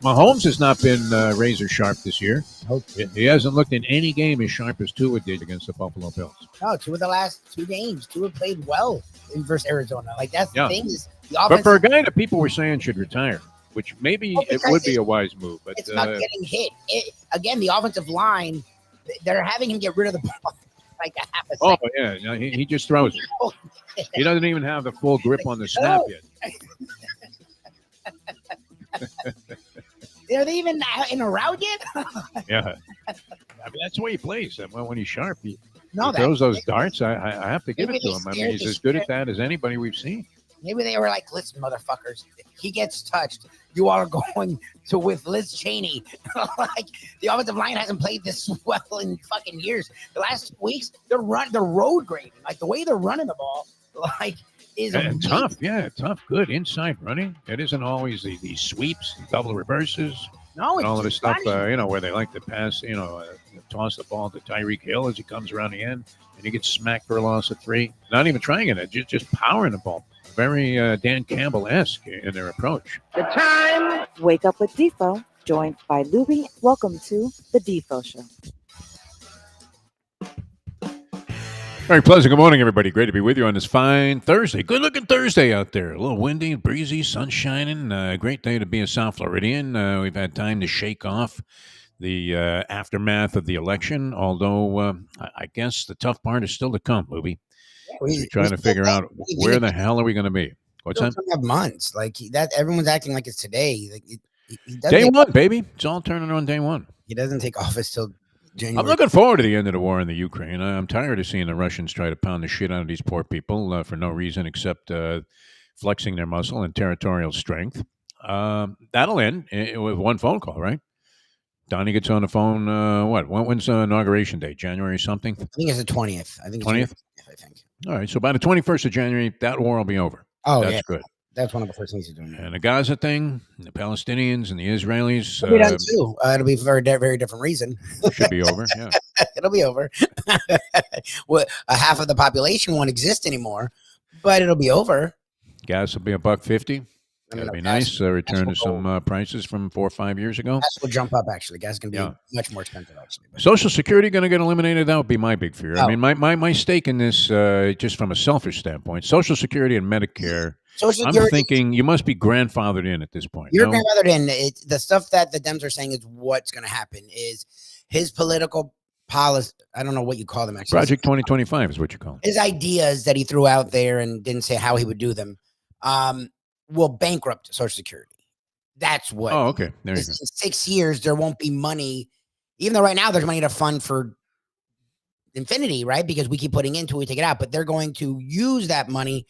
Mahomes has not been razor sharp this year. Hope. He hasn't looked in any game as sharp as Tua did against the Buffalo Bills. No, 2 of the last 2 games, Tua played well in versus Arizona. Like that's the Yeah. thing is the But offense. for a guy that people were saying should retire, which maybe Well, it because would be a wise move, but it's not getting hit. Again, the offensive line, they're having him get rid of the ball like a half a oh second. yeah, no, he just throws it. He doesn't even have the full grip on the snap yet. Are they even in a route yet? Yeah, I mean that's the way he plays. When he's sharp, he No, throws those darts. I have to give Maybe it to they him. I scared mean, he's the as good at spirit. that as anybody we've seen. Maybe they were like, listen, motherfuckers, if he gets touched, you are going to with Liz Cheney. Like the offensive line hasn't played this well in fucking years. The last 2 weeks, they're road grading. Like the way they're running the ball, like is And tough, yeah, tough, good inside running. It isn't always these sweeps, double reverses, No, and it's all of this stuff. flashy. Where they like to pass, toss the ball to Tyreek Hill as he comes around the end, and he gets smacked for a loss of 3. Not even trying it, just powering the ball. Very Dan Campbell-esque in their approach. The time. Wake up with Defo, joined by Lubie. Welcome to the Defo Show. Very pleasant. Good morning, everybody. Great to be with you on this fine Thursday. Good-looking Thursday out there. A little windy, breezy, sun shining. Great day to be a South Floridian. We've had time to shake off the aftermath of the election, although I guess the tough part is still to come, Lubie. We're trying to figure out where the hell are we going to be. What's that? Have months like that. Everyone's acting like it's today. Like he Day one, baby. It's all turning on day one. He doesn't take office till January. I'm looking forward to the end of the war in the Ukraine. I'm tired of seeing the Russians try to pound the shit out of these poor people for no reason except flexing their muscle and territorial strength. That'll end with one phone call, right? Donnie gets on the phone. When's inauguration day? January something? I think it's the 20th. I think 20th. I think. All right, so by the 21st of January, that war will be over. Oh, that's good. That's one of the first things he's doing. And the Gaza thing, the Palestinians and the Israelis. It'll be done too. It'll be for a very different reason. Should be over, yeah. It'll be over. Well, half of the population won't exist anymore, but it'll be over. Gas will be $1.50. That'd be nice. Return to some prices from 4 or 5 years ago. Gas will jump up, actually. Gas is going to be much more expensive, actually. Social Security going to get eliminated? That would be my big fear. I mean, my stake in this, just from a selfish standpoint, Social Security and Medicare, I'm thinking you must be grandfathered in at this point. You're grandfathered in. The stuff that the Dems are saying is what's going to happen is his political policy. I don't know what you call them, actually. Project 2025 is what you call it. His ideas that he threw out there and didn't say how he would do them. Will bankrupt Social Security. That's what. Oh, okay. There you go. In 6 years, there won't be money, even though right now there's money to fund for infinity, right? Because we keep putting into it, we take it out, but they're going to use that money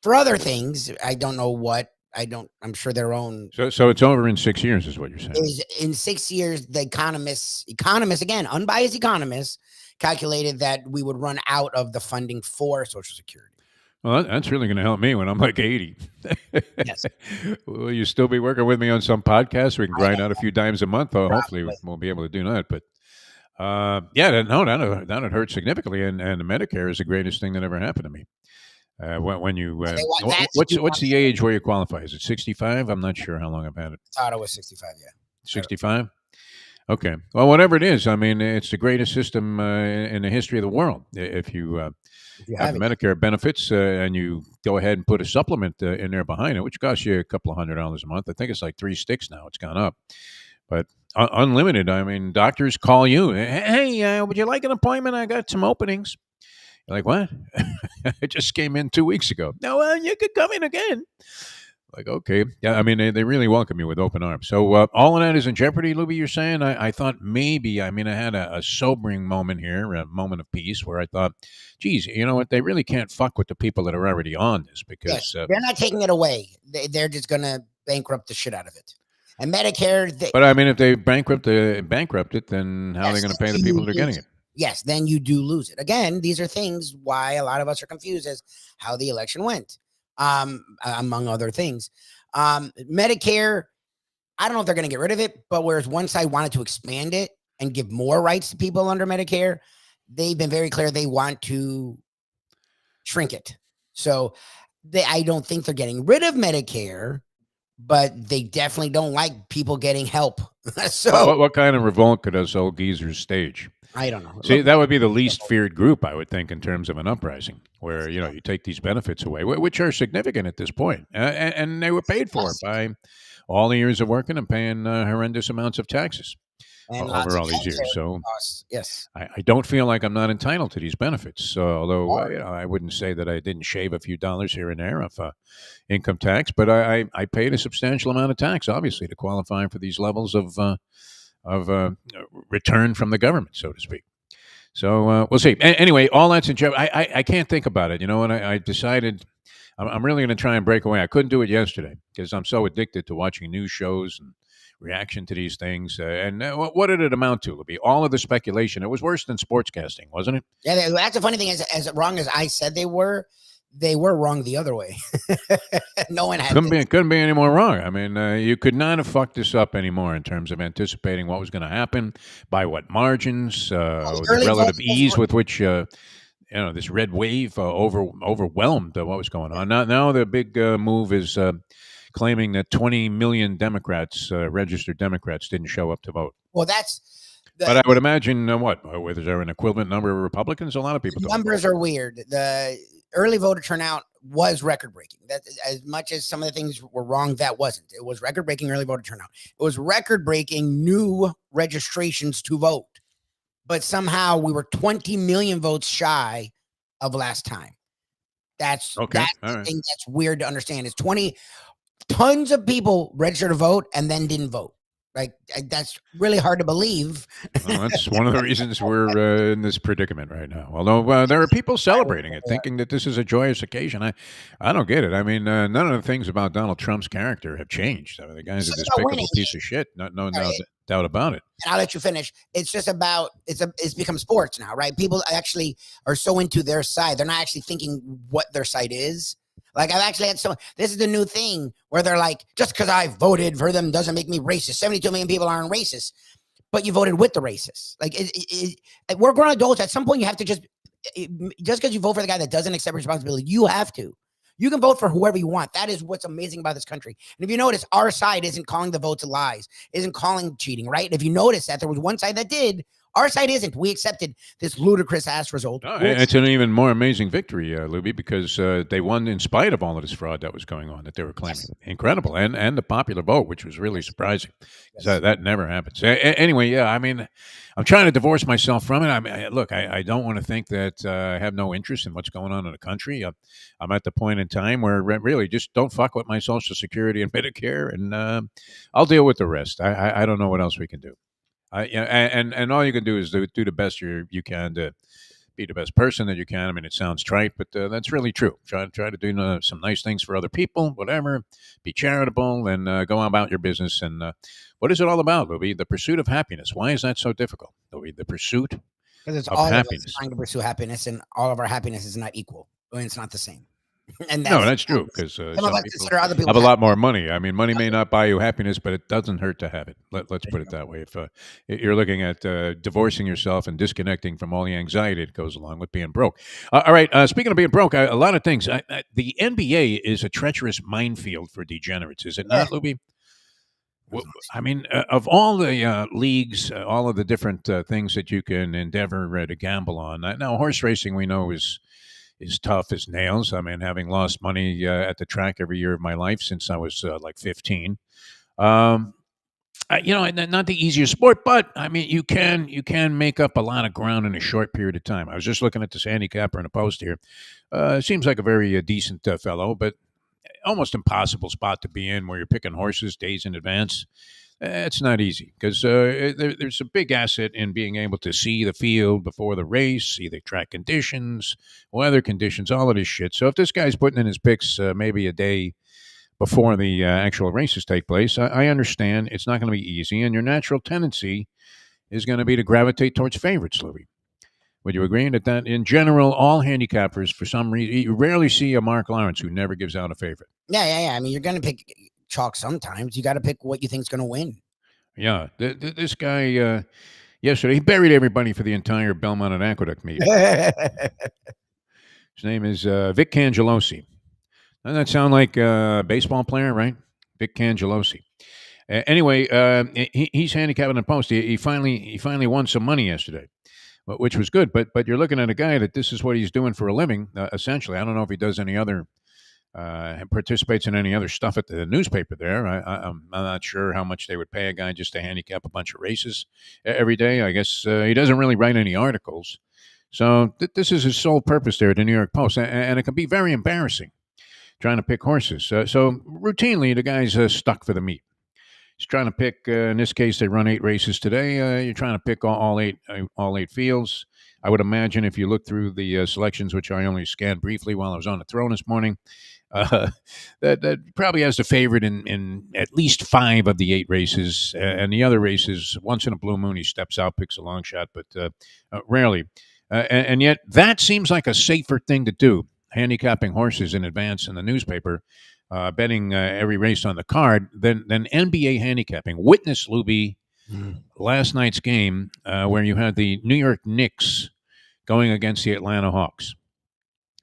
for other things. I don't know what. I'm sure their own. So it's over in 6 years, is what you're saying. In 6 years, the economists again, unbiased economists, calculated that we would run out of the funding for Social Security. Well, that's really going to help me when I'm like 80. Yes. Will you still be working with me on some podcast? We can grind out a few dimes a month. Hopefully, we'll be able to do that. But that would hurt significantly. And the Medicare is the greatest thing that ever happened to me. When you what's the age where you qualify? Is it 65? I'm not sure how long I've had it. I thought it was 65. Yeah. 65. Okay. Well, whatever it is, I mean, it's the greatest system in the history of the world. If you have Medicare benefits and you go ahead and put a supplement in there behind it, which costs you a couple of $100 a month. I think it's like 3 sticks now. It's gone up. But unlimited, I mean, doctors call you. Hey, would you like an appointment? I got some openings. You're like, what? I just came in 2 weeks ago. No, you could come in again. Like, okay. Yeah, I mean, they really welcome you with open arms. So all of that is in jeopardy, Lubie, you're saying? I thought maybe, I had a sobering moment here, a moment of peace where I thought, geez, you know what? They really can't fuck with the people that are already on this because... they're not taking it away. They're just going to bankrupt the shit out of it. And Medicare... But I mean, if they bankrupt it, then how are they going to pay the people that are getting it? Yes, then you do lose it. Again, these are things why a lot of us are confused as how the election went. Among other things. Medicare, I don't know if they're going to get rid of it, but whereas one side wanted to expand it and give more rights to people under Medicare, they've been very clear they want to shrink it. So I don't think they're getting rid of Medicare, but they definitely don't like people getting help. So What kind of revolt could us old geezers stage? I don't know. See, Look, that would be the least feared group, I would think, in terms of an uprising, where you take these benefits away, which are significant at this point, and they were paid for by all the years of working and paying horrendous amounts of taxes and lots over of all these years. healthcare So costs. Yes. I don't feel like I'm not entitled to these benefits. Although I wouldn't say that I didn't shave a few dollars here and there of income tax, but I paid a substantial amount of tax, obviously, to qualify for these levels of return from the government, so to speak. So we'll see. Anyway, all that's in jeopardy. I can't think about it, and I decided I'm really going to try and break away. I couldn't do it yesterday because I'm so addicted to watching news shows and reaction to these things. What did it amount to, Libby? All of the speculation. It was worse than sportscasting, wasn't it? Yeah, that's the funny thing is, as wrong as I said they were wrong the other way. No one had couldn't be any more wrong. I mean, you could not have fucked this up anymore in terms of anticipating what was going to happen, by what margins, the relative ease with which this red wave overwhelmed what was going on. Now the big move is claiming that 20 million Democrats, registered Democrats, didn't show up to vote. Well, that's. But I would imagine is there an equivalent number of Republicans? A lot of people. Numbers are weird. The early voter turnout was record breaking. That, as much as some of the things were wrong, that wasn't. It was record breaking early voter turnout. It was record breaking new registrations to vote. But somehow we were 20 million votes shy of last time. That's the thing that's weird to understand. Is 20 tons of people registered to vote and then didn't vote. Like, that's really hard to believe. Well, that's one of the reasons we're in this predicament right now. Although there are people celebrating it, thinking that this is a joyous occasion. I don't get it. I mean, none of the things about Donald Trump's character have changed. I mean, the guy's a despicable piece of shit. No doubt about it. And I'll let you finish. It's just about it's become sports now, right? People actually are so into their side. They're not actually thinking what their side is. Like, I've actually had this is the new thing where they're like, just because I voted for them doesn't make me racist. 72 million people aren't racist, but you voted with the racists. Like, we're grown adults. At some point, you have to just because you vote for the guy that doesn't accept responsibility, you have to. You can vote for whoever you want. That is what's amazing about this country. And if you notice, our side isn't calling the votes lies, isn't calling cheating, right? If you notice that there was one side that did, our side isn't. We accepted this ludicrous ass result. It's an even more amazing victory, Lubie, because they won in spite of all of this fraud that was going on that they were claiming. Yes. Incredible. And the popular vote, which was really surprising. Yes. That never happens. Anyway, yeah, I mean, I'm trying to divorce myself from it. I mean, look, I don't want to think that I have no interest in what's going on in the country. I'm at the point in time where really just don't fuck with my Social Security and Medicare, and I'll deal with the rest. I don't know what else we can do. And all you can do is do the best you can to be the best person that you can. I mean, it sounds trite, but that's really true. Try to do some nice things for other people, whatever. Be charitable and go about your business. And what is it all about, Lubie? The pursuit of happiness. Why is that so difficult, Lubie? The pursuit because it's all happiness. Of us trying to pursue happiness, and all of our happiness is not equal. It's not the same. And that's true, because some people have a lot more money. I mean, money may not buy you happiness, but it doesn't hurt to have it. Let's put it that way. If you're looking at divorcing yourself and disconnecting from all the anxiety that goes along with being broke. All right, speaking of being broke, a lot of things. The NBA is a treacherous minefield for degenerates, is it not, Lubie? I mean, of all the leagues, all of the different things that you can endeavor to gamble on. Now, horse racing, we know, is tough as nails. I mean, having lost money at the track every year of my life since I was like 15. Not the easiest sport, but I mean, you can make up a lot of ground in a short period of time. I was just looking at this handicapper in a post here. Seems like a very decent fellow, but almost impossible spot to be in where you're picking horses days in advance. It's not easy because there's a big asset in being able to see the field before the race, see the track conditions, weather conditions, all of this shit. So if this guy's putting in his picks maybe a day before the actual races take place, I understand it's not going to be easy, and your natural tendency is going to be to gravitate towards favorites, Louie. Would you agree that in general, all handicappers, for some reason, you rarely see a Mark Lawrence who never gives out a favorite? Yeah. I mean, you're going to pick chalk sometimes. You got to pick what you think is going to win. Yeah, this guy yesterday he buried everybody for the entire Belmont and Aqueduct meeting. His name is Vic Cangelosi. Doesn't that sound like a baseball player, right? Vic Cangelosi. Anyway, he's handicapping the post. He finally won some money yesterday, which was good. But you're looking at a guy that this is what he's doing for a living, essentially. I don't know if he does any other participates in any other stuff at the newspaper there. I'm not sure how much they would pay a guy just to handicap a bunch of races every day. I guess he doesn't really write any articles. So this is his sole purpose there at the New York Post. And it can be very embarrassing trying to pick horses. So routinely, the guy's stuck for the meat. He's trying to pick, in this case, they run 8 races today. You're trying to pick all eight fields. I would imagine if you look through the selections, which I only scanned briefly while I was on the throne this morning, that probably has the favorite in at least 5 of the 8 races, and the other races, once in a blue moon, he steps out, picks a long shot, but rarely. And yet, that seems like a safer thing to do, handicapping horses in advance in the newspaper, betting every race on the card, than NBA handicapping. Witness, Lubie, last night's game where you had the New York Knicks going against the Atlanta Hawks.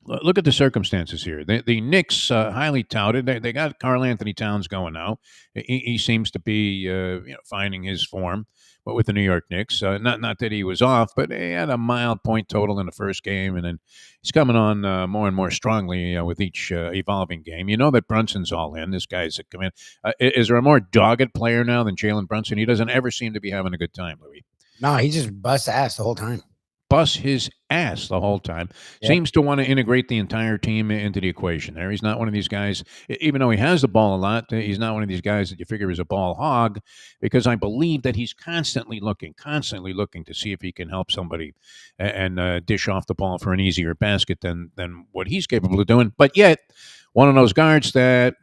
Look at the circumstances here. The Knicks, highly touted. They got Karl Anthony Towns going now. He seems to be finding his form, but with the New York Knicks, not that he was off, but he had a mild point total in the first game, and then he's coming on more and more strongly with each evolving game. You know that Brunson's all in. This guy's a command. Is there a more dogged player now than Jalen Brunson? He doesn't ever seem to be having a good time, Louis. No, he just busts ass the whole time. Bust his ass the whole time. Yep. Seems to want to integrate the entire team into the equation there. He's not one of these guys, even though he has the ball a lot, he's not one of these guys that you figure is a ball hog, because I believe that he's constantly looking to see if he can help somebody and dish off the ball for an easier basket than what he's capable of doing. But yet, one of those guards that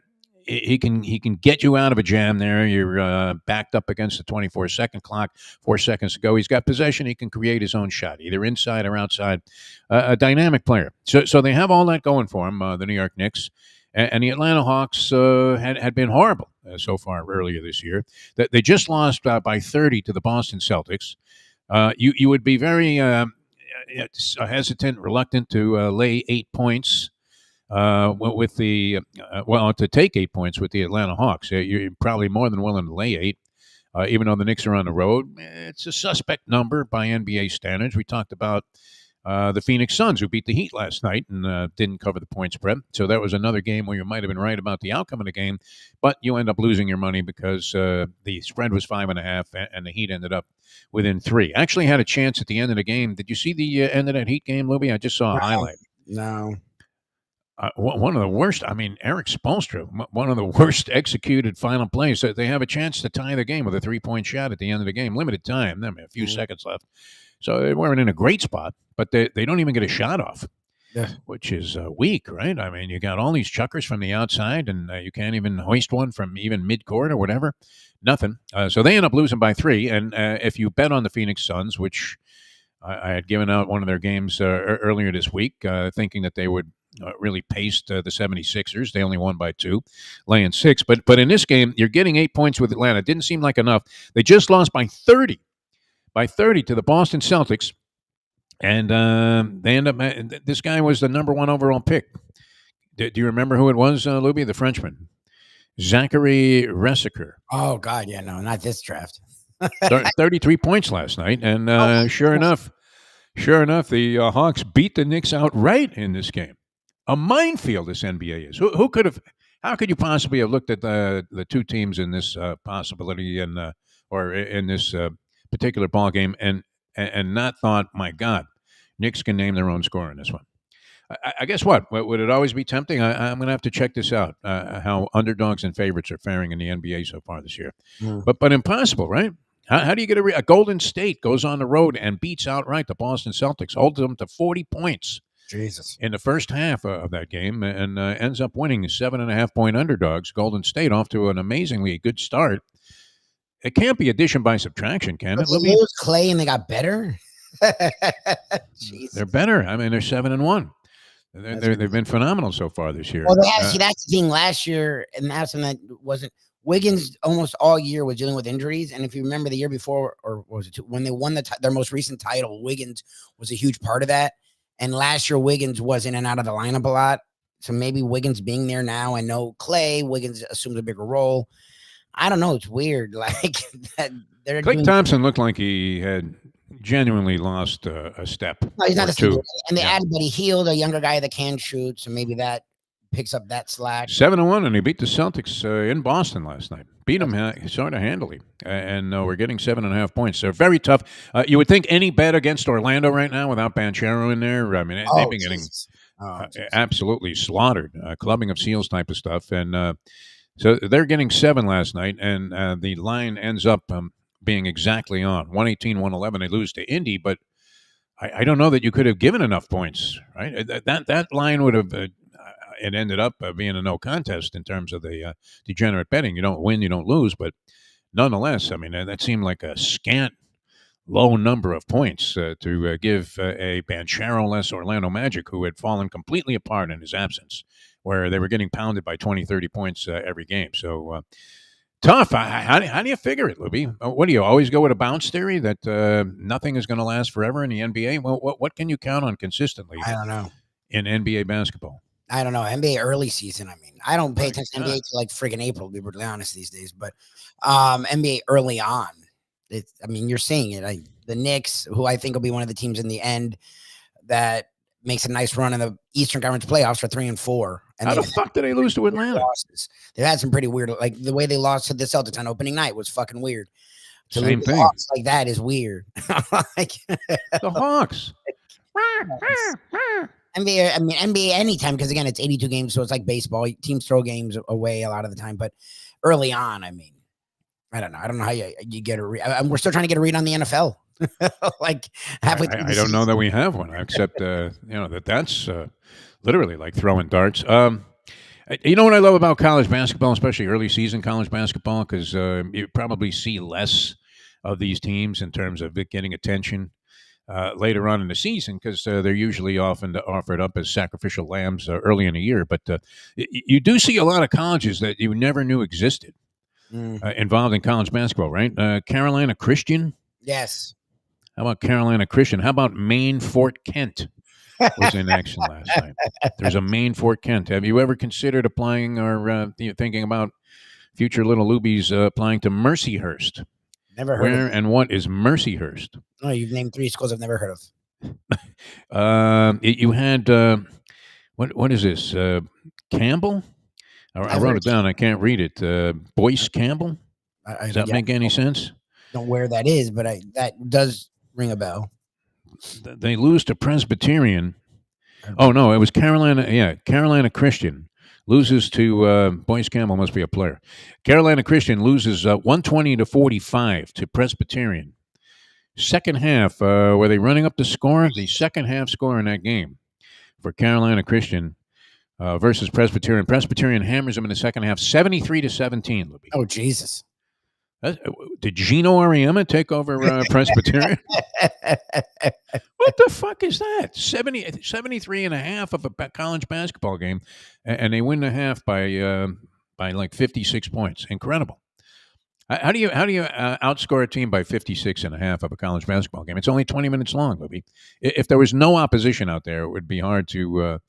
he can get you out of a jam there. You're backed up against the 24-second clock, 4 seconds to go. He's got possession. He can create his own shot, either inside or outside. A dynamic player. So they have all that going for him, the New York Knicks. And the Atlanta Hawks had been horrible so far earlier this year. They just lost by 30 to the Boston Celtics. You would be very hesitant, reluctant to lay 8 points with the to take 8 points with the Atlanta Hawks. You're probably more than willing to lay 8, even though the Knicks are on the road. It's a suspect number by NBA standards. We talked about the Phoenix Suns, who beat the Heat last night and didn't cover the point spread. So that was another game where you might have been right about the outcome of the game, but you end up losing your money because the spread was 5.5 and the Heat ended up within 3. Actually had a chance at the end of the game. Did you see the end of that Heat game, Lubie? I just saw a highlight. No. One of the worst, Eric Spoelstra, one of the worst executed final plays. They have a chance to tie the game with a 3-point shot at the end of the game. Limited time, a few seconds left. So they weren't in a great spot, but they don't even get a shot off, which is weak, right? You got all these chuckers from the outside, and you can't even hoist one from even mid-court or whatever. Nothing. So they end up losing by 3. And if you bet on the Phoenix Suns, which I had given out one of their games earlier this week, thinking that they would really paced the 76ers. They only won by 2, laying 6. But in this game, you're getting 8 points with Atlanta. It didn't seem like enough. They just lost by 30 to the Boston Celtics. And they end up, this guy was the number 1 overall pick. Do you remember who it was, Lubie? The Frenchman, Zachary Resiker. Oh, God, yeah, no, not this draft. 33 points last night. And sure enough, the Hawks beat the Knicks outright in this game. A minefield, this NBA is. Who could have? How could you possibly have looked at the two teams in this possibility or in this particular ball game and not thought, my God, Knicks can name their own score in this one? I guess what would it always be tempting? I'm going to have to check this out. How underdogs and favorites are faring in the NBA so far this year, but impossible, right? How do you get a Golden State goes on the road and beats outright the Boston Celtics, holds them to 40 points in the first half of that game, and ends up winning 7.5-point underdogs. Golden State off to an amazingly good start. It can't be addition by subtraction, can it? They lose Clay and they got better. They're better. They're 7-1. They've been phenomenal so far this year. Well, that's the thing. Last year, and that's when that wasn't. Wiggins almost all year was dealing with injuries, and if you remember the year before, or was it when they won their most recent title, Wiggins was a huge part of that. And last year, Wiggins was in and out of the lineup a lot. So maybe Wiggins being there now. I know Clay Wiggins assumes a bigger role. I don't know. It's weird. Like that they're Klay doing. Thompson looked like he had genuinely lost a step No, he's not or a senior. two. And they Yeah. added Buddy Hield, a younger guy that can shoot. So maybe that picks up that slack. 7-1, and he beat the Celtics in Boston last night. Beat them sort of handily, and we're getting 7.5 points. They're very tough. You would think any bet against Orlando right now without Banchero in there. I mean, they've been getting absolutely slaughtered, clubbing of seals type of stuff, and so they're getting 7 last night, and the line ends up being exactly on 118-111. They lose to Indy, but I don't know that you could have given enough points, right? That line would have. It ended up being a no contest in terms of the degenerate betting. You don't win, you don't lose, but nonetheless, I mean, that seemed like a scant, low number of points to give a Banchero-less Orlando Magic, who had fallen completely apart in his absence, where they were getting pounded by 20, 30 points every game. So tough. How do you figure it, Lubie? What do you always go with a bounce theory that nothing is going to last forever in the NBA? Well, what can you count on consistently? I don't know. In NBA basketball? I don't know. NBA early season. I mean, I don't pay My attention to God. NBA till like friggin' April, to be brutally honest these days. But NBA early on, I mean, you're seeing it. The Knicks, who I think will be one of the teams in the end that makes a nice run in the Eastern Conference playoffs for 3 and 4. And How the fuck did they lose to Atlanta? Losses. They've had some pretty weird, like the way they lost to the Celtics on opening night was fucking weird. To Same lose thing. Hawks like that is weird. Like, the Hawks. NBA, I mean NBA anytime, because again it's 82 games, so it's like baseball. Teams throw games away a lot of the time, but early on, I mean, I don't know how you get a read. We're still trying to get a read on the NFL. Like halfway through I don't know that we have one, except that's literally like throwing darts. You know what I love about college basketball, especially early season college basketball, because you probably see less of these teams in terms of it getting attention later on in the season, because they're usually often offered up as sacrificial lambs early in the year. But you do see a lot of colleges that you never knew existed involved in college basketball, right? Carolina Christian. Yes. How about Carolina Christian? How about Maine Fort Kent was in action last night? There's a Maine Fort Kent. Have you ever considered applying or thinking about future little Lubies applying to Mercyhurst? Never heard Where of it. and what is Mercyhurst? Oh, you've named 3 schools I've never heard of. You had what is this? Campbell? I wrote it down. I can't read it. Boyce Campbell. Does that make any sense? Don't know where that is, but that does ring a bell. They lose to Presbyterian. Oh no, it was Carolina. Yeah, Carolina Christian loses to Boyce Campbell. Must be a player. Carolina Christian loses 120-45 to Presbyterian. Second half, were they running up the score? The second half score in that game for Carolina Christian versus Presbyterian. Presbyterian hammers them in the second half, 73-17. Libby. Oh Jesus! Did Gino Auriemma take over Presbyterian? What the fuck is that? 73 and a half of a college basketball game, and they win the half by like 56 points. Incredible. How do you outscore a team by 56 and a half of a college basketball game? It's only 20 minutes long, Libby. If there was no opposition out there, it would be hard to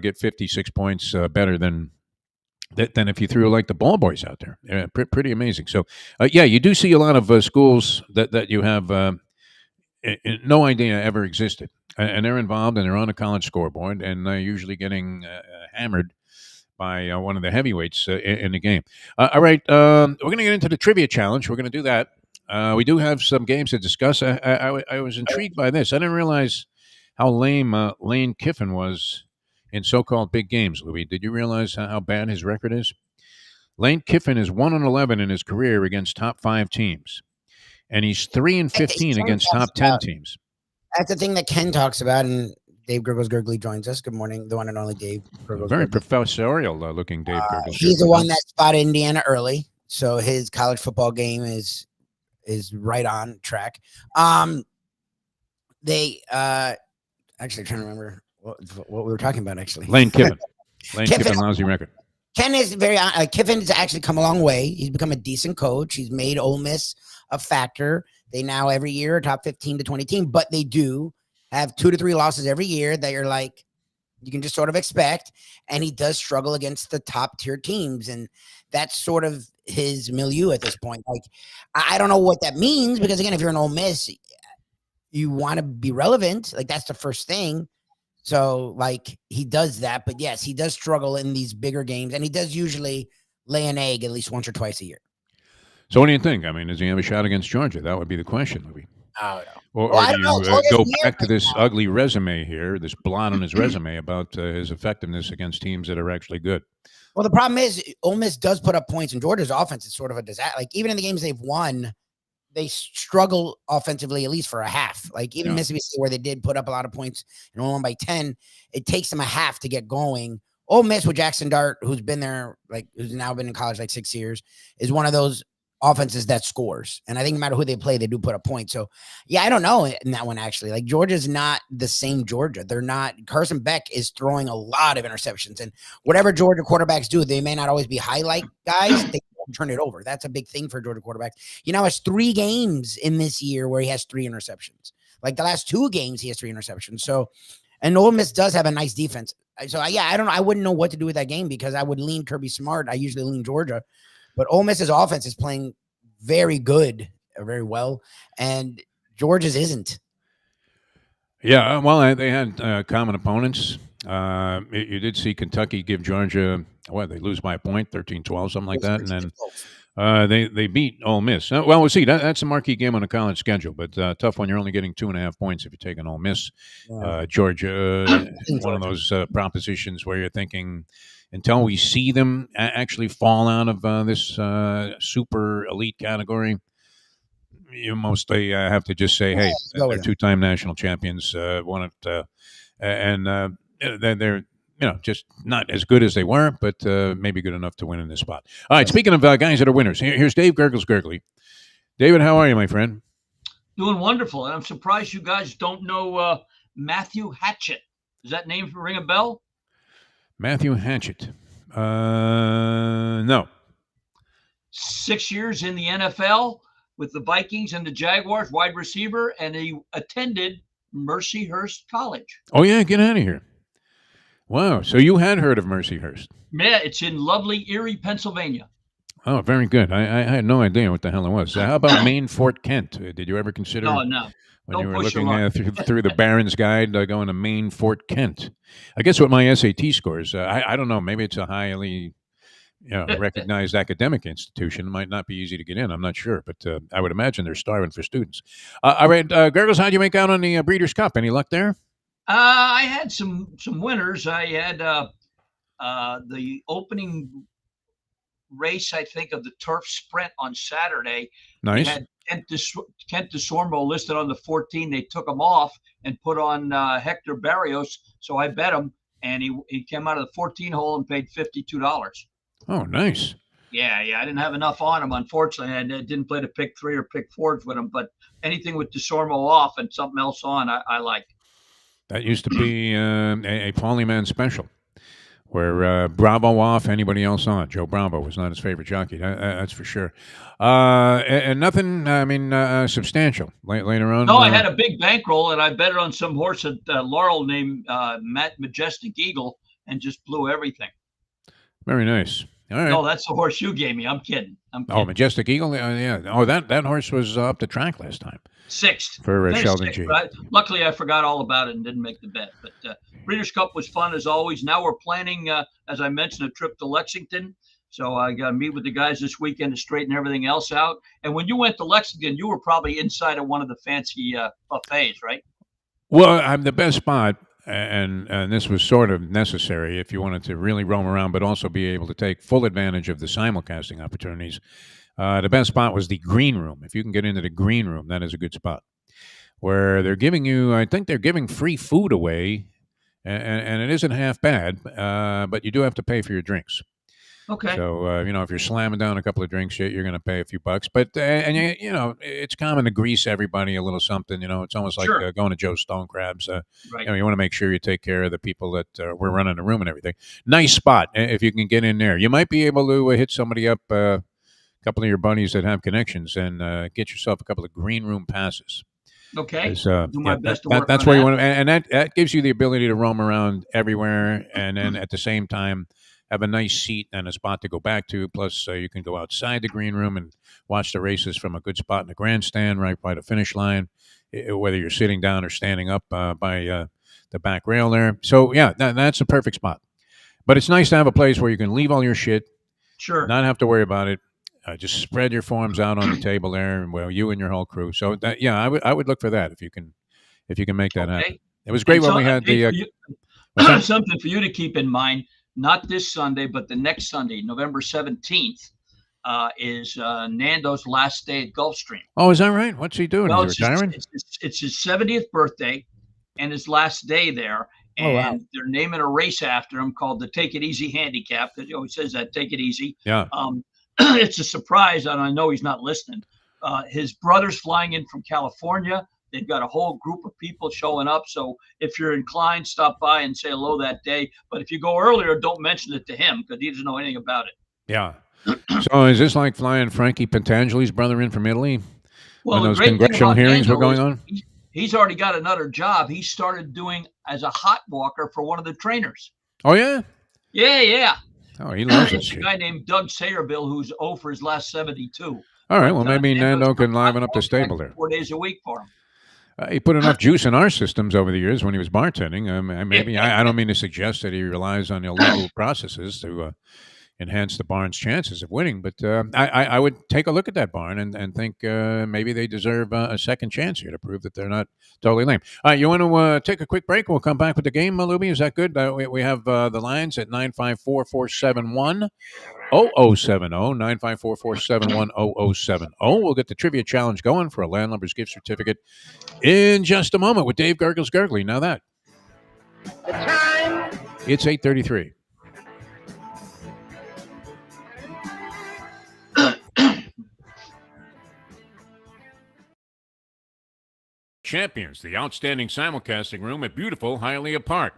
get 56 points better than if you threw like the ball boys out there. Pretty amazing. So, you do see a lot of schools that you have no idea ever existed, and they're involved, and they're on a college scoreboard, and they're usually getting hammered by one of the heavyweights in the game. All right, we're going to get into the trivia challenge. We're going to do that. We do have some games to discuss. I was intrigued by this. I didn't realize how lame Lane Kiffin was in so-called big games, Louis. Did you realize how bad his record is? Lane Kiffin is 1-11 in his career against top 5 teams, and he's 3-15 against top 10 teams. That's the thing that Ken talks about, and Dave Gurggles Gergely joins us. Good morning, the one and only Dave Gurggles. Very professorial looking Dave Gurggles. He's the one that spotted Indiana early, so his college football game is right on track. They actually trying to remember what we were talking about, actually. Lane Kiffin. Kiffin, lousy record. Ken is Kiffin has actually come a long way. He's become a decent coach. He's made Ole Miss a factor. They now every year are top 15 to 20 team, but they do have 2 to 3 losses every year that you're like, you can just sort of expect. And he does struggle against the top tier teams. And that's sort of his milieu at this point. Like, I don't know what that means, because again, if you're an Ole Miss, you want to be relevant. Like, that's the first thing. So like, he does that, but yes, he does struggle in these bigger games, and he does usually lay an egg at least once or twice a year. So what do you think? I mean, does he have a shot against Georgia? That would be the question, Lubie. I don't know. Or do you go back to this ugly resume here, this blot on his resume about his effectiveness against teams that are actually good? Well, the problem is Ole Miss does put up points, and Georgia's offense is sort of a disaster. Like, even in the games they've won, they struggle offensively, at least for a half. Like, even Mississippi State, where they did put up a lot of points and won by 10, it takes them a half to get going. Ole Miss with Jackson Dart, who's been there, like, who's now been in college like 6 years, is one of those offenses that scores. And I think no matter who they play, they do put up points. So yeah, I don't know in that one, actually. Like, Georgia's not the same Georgia. They're not. Carson Beck is throwing a lot of interceptions, and whatever Georgia quarterbacks do, they may not always be highlight guys. They don't turn it over. That's a big thing for Georgia quarterbacks. He now has 3 games in this year where he has 3 interceptions. Like, the last 2 games, he has 3 interceptions. So, and Ole Miss does have a nice defense. So yeah, I don't know. I wouldn't know what to do with that game, because I would lean Kirby Smart. I usually lean Georgia. But Ole Miss's offense is playing very good, very well, and Georgia's isn't. Yeah, well, they had common opponents. You did see Kentucky give Georgia, they lose by a point, 13-12, something like that, and then they beat Ole Miss. Well, we'll see. That's a marquee game on the college schedule, but tough one. You're only getting 2.5 points if you're taking Ole Miss. Georgia, one of those propositions where you're thinking, until we see them actually fall out of this super elite category, you mostly have to just say, hey, they're 2-time national champions, won it, and they're just not as good as they were, but maybe good enough to win in this spot. All right, speaking of guys that are winners, here's Dave Gurggles Gergely. David, how are you, my friend? Doing wonderful, and I'm surprised you guys don't know Matthew Hatchett. Does that name ring a bell? Matthew Hatchett. No. 6 years in the NFL with the Vikings and the Jaguars, wide receiver, and he attended Mercyhurst College. Oh, yeah, get out of here. Wow, so you had heard of Mercyhurst. Yeah, it's in lovely Erie, Pennsylvania. Oh, very good. I had no idea what the hell it was. How about Maine Fort Kent? Did you ever consider? No. When you were looking through the Barron's Guide, going to Maine Fort Kent. I guess with my SAT scores, I don't know. Maybe it's a highly recognized academic institution. It might not be easy to get in. I'm not sure, but I would imagine they're starving for students. All right, Gurggles, how'd you make out on the Breeders' Cup? Any luck there? I had some winners. I had the opening race, I think, of the turf sprint on Saturday. Nice. We had Kent DeSormo listed on the 14. They took him off and put on Hector Barrios. So I bet him, and he came out of the 14 hole and paid $52. Oh, nice. Yeah. I didn't have enough on him, unfortunately. I didn't play the pick 3 or pick 4s with him, but anything with DeSormo off and something else on, I like. That used to be a Polyman special, where Bravo off, anybody else on. Joe Bravo was not his favorite jockey, that's for sure. And nothing, substantial later on. No, I had a big bankroll, and I bet it on some horse at Laurel named Majestic Eagle, and just blew everything. Very nice. All right. No, that's the horse you gave me. I'm kidding. Oh, Majestic Eagle? Yeah. Oh, that horse was up the track last time. 6th. For Sheldon G. Luckily, I forgot all about it and didn't make the bet. But Breeders' Cup was fun, as always. Now we're planning, as I mentioned, a trip to Lexington. So I got to meet with the guys this weekend to straighten everything else out. And when you went to Lexington, you were probably inside of one of the fancy buffets, right? Well, I'm the best spot. And this was sort of necessary if you wanted to really roam around, but also be able to take full advantage of the simulcasting opportunities. The best spot was the green room. If you can get into the green room, that is a good spot. Where they're giving you, I think they're giving free food away, and it isn't half bad, but you do have to pay for your drinks. Okay. So, if you're slamming down a couple of drinks, you're going to pay a few bucks. But, it's common to grease everybody a little something. It's almost like going to Joe Stone Crabs. Right. You want to make sure you take care of the people that were running the room and everything. Nice spot if you can get in there. You might be able to hit somebody up, a couple of your buddies that have connections, and get yourself a couple of green room passes. Okay. Do Do my best to work that's on where you that. want to, and that gives you the ability to roam around everywhere, and then at the same time have a nice seat and a spot to go back to. Plus, you can go outside the green room and watch the races from a good spot in the grandstand, right by the finish line, whether you're sitting down or standing up by the back rail there. So yeah, that's a perfect spot. But it's nice to have a place where you can leave all your shit, Sure. not have to worry about it. Just spread your forms out on the table there, well, you and your whole crew. So that, yeah, I would look for that if you can make that happen. It was great And when so, we had the. something for you to keep in mind. Not this Sunday, but the next Sunday, November 17th, is Nando's last day at Gulfstream. Oh, is that right? What's he doing? Well, Is he retiring? it's his 70th birthday and his last day there. And Oh, wow. they're naming a race after him called the Take It Easy Handicap, because he always says that, take it easy. Yeah. It's a surprise, and I know he's not listening. His brother's flying in from California. They've got a whole group of people showing up. So if you're inclined, stop by and say hello that day. But if you go earlier, don't mention it to him because he doesn't know anything about it. Yeah. So is this like flying Frankie Pentangeli's brother in from Italy? Well, when those congressional hearings were going on? He's already got another job. He started doing as a hot walker for one of the trainers. Oh, yeah? Yeah. Oh, he loves It's this a guy named Doug Sayerville who's 0 for his last 72. All right. Well, maybe Nando can liven up the stable there. 4 days a week for him. He put enough juice in our systems over the years when he was bartending. Maybe I don't mean to suggest that he relies on illegal processes to enhance the barn's chances of winning, but I would take a look at that barn and think maybe they deserve a second chance here to prove that they're not totally lame. All right, you want to take a quick break? We'll come back with the game, Lubie. Is that good? We have the lines at 954-471-0070, 954-471-0070. We'll get the trivia challenge going for a Landlubber's gift certificate in just a moment with Dave Gurggles Gergely. Now that The time. it's 8:33. Champions, the outstanding simulcasting room at beautiful Hialeah Park.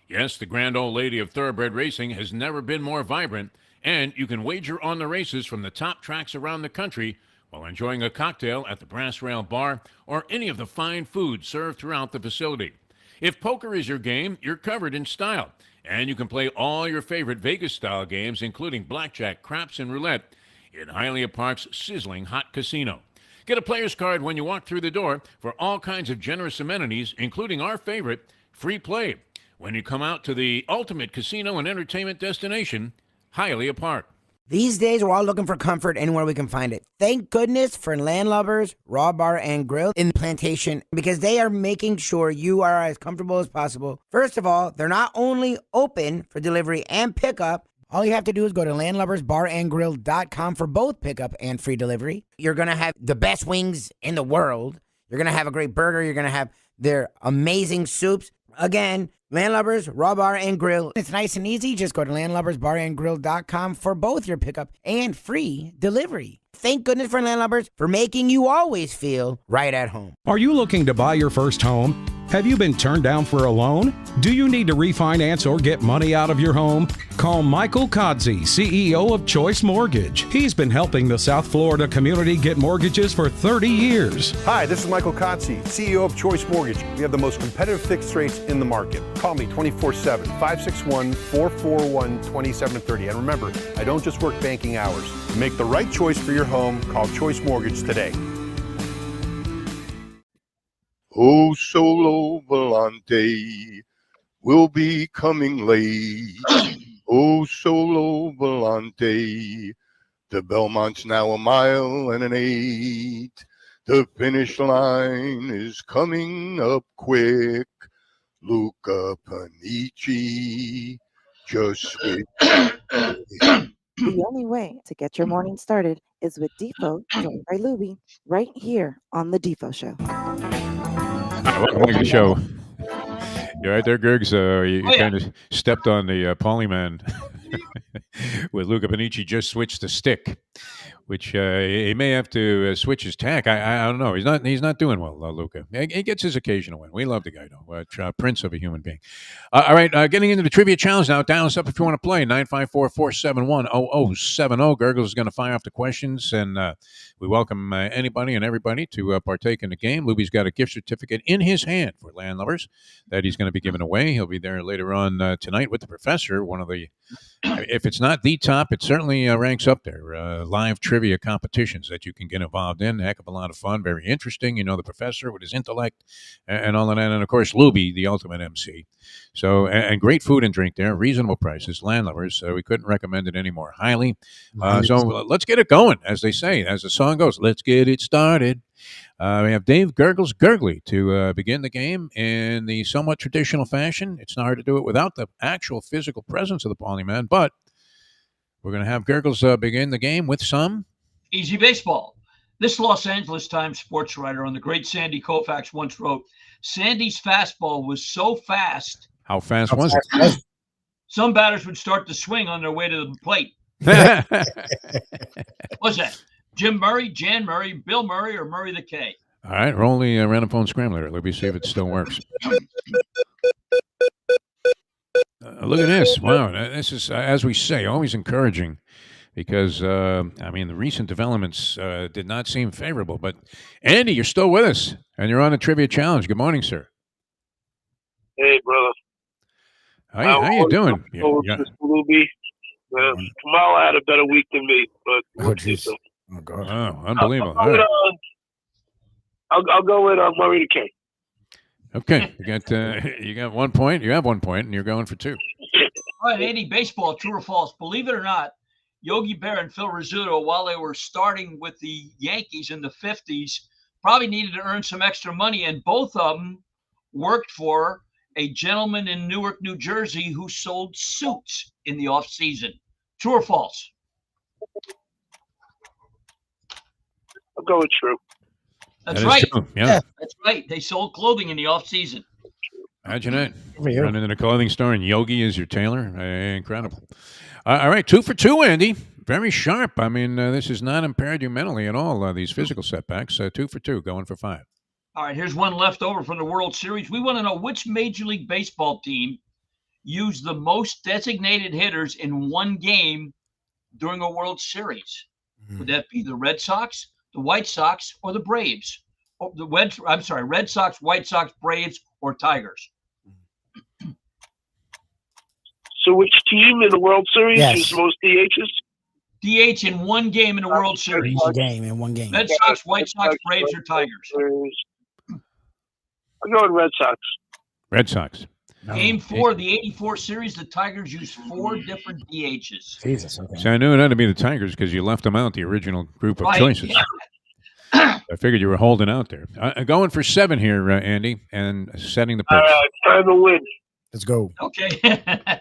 Yes, the grand old lady of thoroughbred racing has never been more vibrant, and you can wager on the races from the top tracks around the country while enjoying a cocktail at the Brass Rail Bar or any of the fine food served throughout the facility. If poker is your game, you're covered in style, and you can play all your favorite Vegas-style games, including blackjack, craps, and roulette, in Hialeah Park's sizzling hot casino. Get a player's card when you walk through the door for all kinds of generous amenities, including our favorite, free play, when you come out to the ultimate casino and entertainment destination, Hialeah Park. These days, we're all looking for comfort anywhere we can find it. Thank goodness for Landlubbers Raw Bar and Grill in Plantation, because they are making sure you are as comfortable as possible. First of all, they're not only open for delivery and pickup. All you have to do is go to landlubbersbarandgrill.com for both pickup and free delivery. You're going to have the best wings in the world. You're going to have a great burger. You're going to have their amazing soups. Again, Landlubbers Raw Bar and Grill. It's nice and easy. Just go to landlubbersbarandgrill.com for both your pickup and free delivery. Thank goodness for Landlubbers for making you always feel right at home. Are you looking to buy your first home? Have you been turned down for a loan? Do you need to refinance or get money out of your home? Call Michael Kodsey, CEO of Choice Mortgage. He's been helping the South Florida community get mortgages for 30 years. Hi, this is Michael Kodsey, CEO of Choice Mortgage. We have the most competitive fixed rates in the market. Call me 24/7, 561-441-2730. And remember, I don't just work banking hours. To make the right choice for your home, call Choice Mortgage today. Oh, Solo Volante will be coming late. Oh, Solo Volante, the Belmont's now 1.8 miles. The finish line is coming up quick. Luca Panici just switched. The only way to get your morning started is with Defo, joined by Lubie, right here on the Defo Show. Welcome to the show. You're right there, Gurgs. You kind of stepped on the Polyman with Luca Panici just switched the stick. which he may have to switch his tack. I don't know. He's not doing well, Luca. He gets his occasional win. We love the guy, though. Prince of a human being. All right, getting into the trivia challenge now. Dial us up if you want to play. 954-471-0070. Gurggles is going to fire off the questions, and we welcome anybody and everybody to partake in the game. Lubie's got a gift certificate in his hand for Landlubbers that he's going to be giving away. He'll be there later on tonight with the professor, one of the, if it's not the top, it certainly ranks up there. Live trivia competitions that you can get involved in. Heck of a lot of fun. Very interesting. The professor with his intellect and all of that. And, of course, Lubie, the ultimate MC. So, and great food and drink there. Reasonable prices. Landlubbers. We couldn't recommend it any more highly. So let's get it going, as they say, as the song goes. Let's get it started. We have Dave Gurggles Gergely to begin the game in the somewhat traditional fashion. It's not hard to do it without the actual physical presence of the polyman, but we're going to have Gurggles begin the game with some easy baseball. This Los Angeles Times sports writer on the great Sandy Koufax once wrote, Sandy's fastball was so fast. How fast was it? Some batters would start to swing on their way to the plate. What's that? Jim Murray, Jan Murray, Bill Murray, or Murray the K? All right, roll the random phone scrambler. Let me see if it still works. Look at this. Wow, this is, as we say, always encouraging because, the recent developments did not seem favorable. But, Andy, you're still with us, and you're on the Trivia Challenge. Good morning, sir. Hey, brother. How you doing? Mr. Lubie. Kamala had a better week than me, but Oh, God. Oh, unbelievable. I'll go with Murray the K. Okay, you got 1 point. You have 1 point, and you're going for two. All right, Andy, baseball, true or false? Believe it or not, Yogi Berra and Phil Rizzuto, while they were starting with the Yankees in the 50s, probably needed to earn some extra money, and both of them worked for a gentleman in Newark, New Jersey, who sold suits in the off season. True or false? I'll go with true. That's right. True. Yeah, that's right. They sold clothing in the off season. Imagine it. Run into the clothing store and Yogi is your tailor. Incredible. All right, 2 for 2, Andy. Very sharp. This has not impaired you mentally at all, these physical setbacks. 2 for 2, going for 5. All right, here's one left over from the World Series. We want to know which Major League Baseball team used the most designated hitters in one game during a World Series. Would that be the Red Sox, the White Sox, or the Braves? Red Sox, White Sox, Braves, or Tigers? So which team in the World Series used most DHs? DH in one game in the World Series. In one game. Red Sox, White Sox, Braves, or Tigers? I'm going Red Sox. Red Sox. Game 4 of the 84 series, the Tigers used 4 different DHs. Jesus. Okay. So I knew it had to be the Tigers because you left them out, the original group of choices. I figured you were holding out there. Going for 7 here, Andy, and setting the pace. Time to win. Let's go. Okay.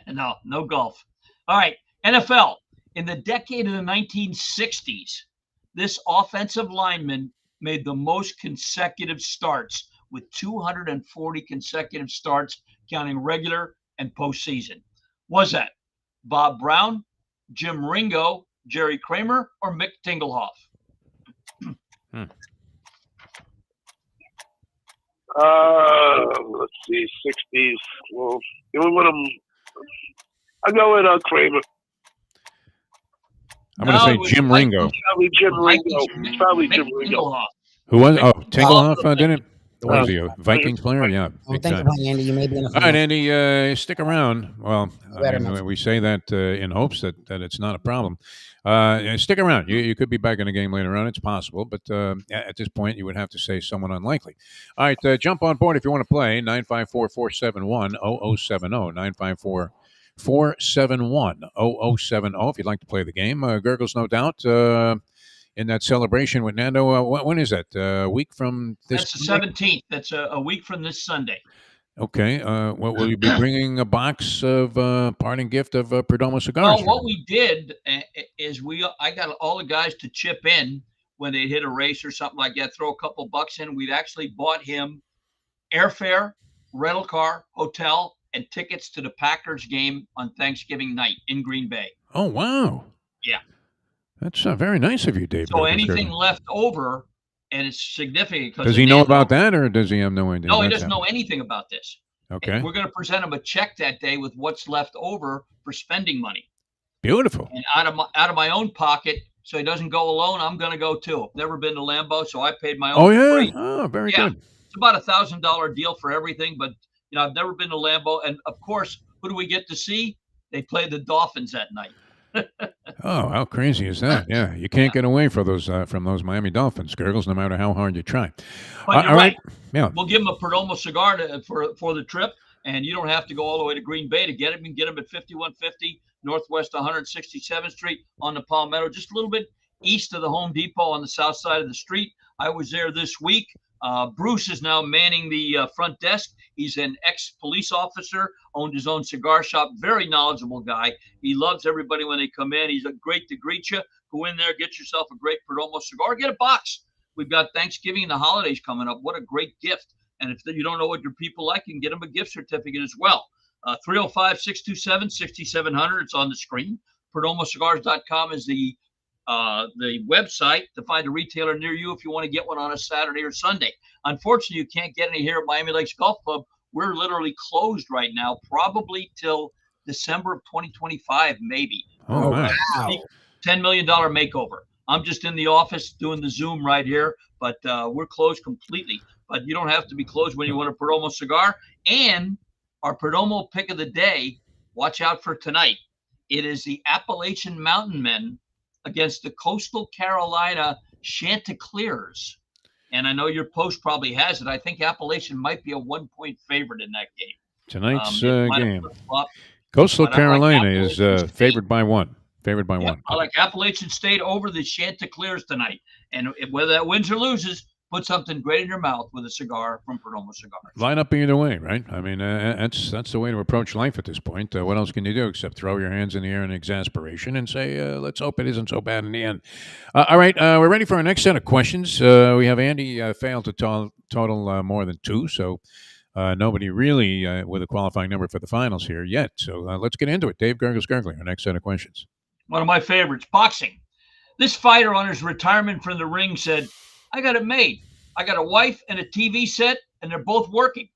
No golf. All right. NFL. In the decade of the 1960s, this offensive lineman made the most consecutive starts with 240 consecutive starts, counting regular and postseason. Was that Bob Brown, Jim Ringo, Jerry Kramer, or Mick Tingelhoff? Let's see, 60s. Well, the only one I'll go with Kramer. I'm going to say Jim Ringo. Probably Jim Ringo. Probably Jim Ringo. Who was? Oh, Tingelhoff did it? Was he a Vikings player? Yeah. Well, thank you, Andy. You may be in All right, Andy, stick around. Well, we say that in hopes that it's not a problem. Stick around. You could be back in the game later on. It's possible. But at this point, you would have to say someone unlikely. All right, jump on board if you want to play. 954-471-0070. 954-471-0070 if you'd like to play the game. Gurggles, no doubt. In that celebration with Nando, when is that? A week from this? That's the 17th. That's a week from this Sunday. Okay. What will you be bringing? A box of parting gift of Perdomo cigars? Well, what we did is I got all the guys to chip in when they hit a race or something like that, throw a couple bucks in. We'd actually bought him airfare, rental car, hotel, and tickets to the Packers game on Thanksgiving night in Green Bay. Oh, wow. Yeah. That's very nice of you, Dave. So anything left over, and it's significant. Does he know about that, or does he have no idea? No, he doesn't know anything about this. Okay. And we're going to present him a check that day with what's left over for spending money. Beautiful. And out of my own pocket, so he doesn't go alone. I'm going to go too. I've never been to Lambeau, so I paid my own. Oh yeah. Free. Oh, very good. It's about $1,000 deal for everything, but I've never been to Lambeau, and of course, who do we get to see? They play the Dolphins that night. Oh, how crazy is that? Yeah, you can't get away from those Miami Dolphins, Gurggles, no matter how hard you try. But you're right. Yeah, we'll give him a Perdomo cigar for the trip, and you don't have to go all the way to Green Bay to get him. You can get him at 5150 Northwest 167th Street on the Palmetto, just a little bit east of the Home Depot on the south side of the street. I was there this week. Bruce is now manning the front desk. He's an ex-police officer, owned his own cigar shop, very knowledgeable guy. He loves everybody when they come in. He's great to greet you. Go in there, get yourself a great Perdomo cigar, get a box. We've got Thanksgiving and the holidays coming up. What a great gift. And if you don't know what your people like, you can get them a gift certificate as well. 305-627-6700. It's on the screen. PerdomoCigars.com is the website to find a retailer near you if you want to get one on a Saturday or Sunday. Unfortunately, you can't get any here at Miami Lakes Golf Club. We're literally closed right now, probably till December of 2025, maybe. Oh, wow. $10 million makeover. I'm just in the office doing the Zoom right here, but we're closed completely. But you don't have to be closed when you want a Perdomo cigar. And our Perdomo pick of the day, watch out for tonight. It is the Appalachian Mountain Men against the Coastal Carolina Chanticleers. And I know your post probably has it. I think Appalachian might be a 1-point favorite in that game. Tonight's game. Coastal Carolina is favored by one. Favored by one. I like Appalachian State over the Chanticleers tonight. And whether that wins or loses, put something great in your mouth with a cigar from Perdomo Cigars. Line up either way, right? I mean, that's the way to approach life at this point. What else can you do except throw your hands in the air in exasperation and say, let's hope it isn't so bad in the end. All right, we're ready for our next set of questions. We have Andy failed to total more than 2, so nobody really with a qualifying number for the finals here yet. So let's get into it. Dave Gurggles Gergely, our next set of questions. One of my favorites, boxing. This fighter on his retirement from the ring said, I got it made. I got a wife and a TV set, and they're both working.